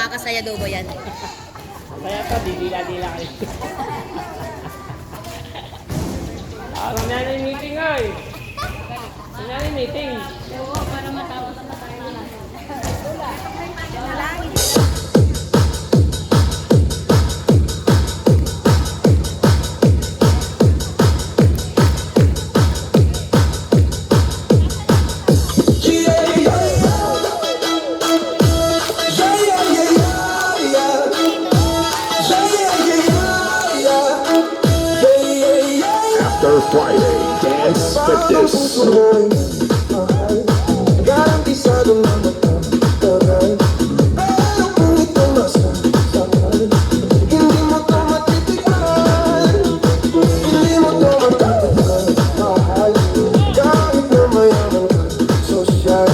nakakasaya daw ba yan? Kaya pa, didila-dila kayo. Mamaya na yung meeting, oy. Mamaya na yung meeting. Oo, para matapos na tayo na. After Friday, Dance Fitness. Garantisado na matatagal. Pero kung ito masasakal, hindi mo to matitikman. Hindi mo to matitikman. Mahal, kahit na mayaman ka, sosyal.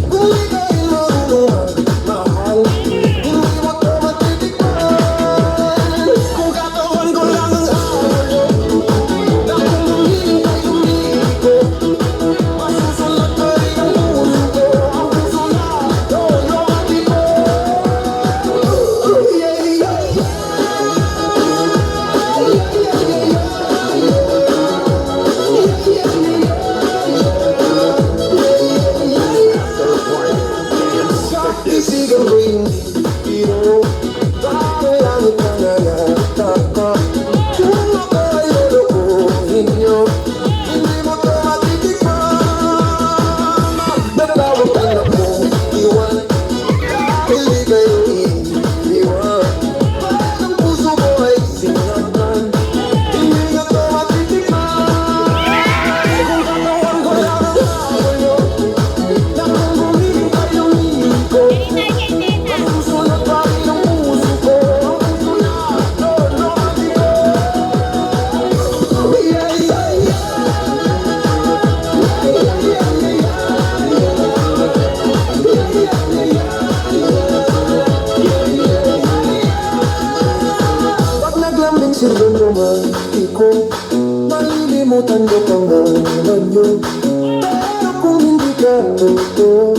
Kung ika'y marunong mahal, hindi mo to matitikman. Kung katawan ko lang ang araw, na kung humihintay ko, masusulat pa rin ang puso ko. Ang puso na lolomati ko. Yeah, yeah, After Friday, Dance Fitness. isigaw ko yung biro. Bakit langit na nagtataka? Kung ako ay lolokohin niyo, hindi mo to matitikman. Nagtawag ka na kong iwan, hindi kayo iiwan. Bakit ang puso ko ay sinaktan? Hindi niyo to matitikman. Kung katawan ko lang ang awal niyo, na kung humihintay yung hihintay ko, masusulat pa rin ang puso ko. Ang puso na lolomati ko. Yeah, yeah, yeah. Pag naglambing silbong romantiko, malilimutan ko pangalan yun. Pero kung hindi ka totoo,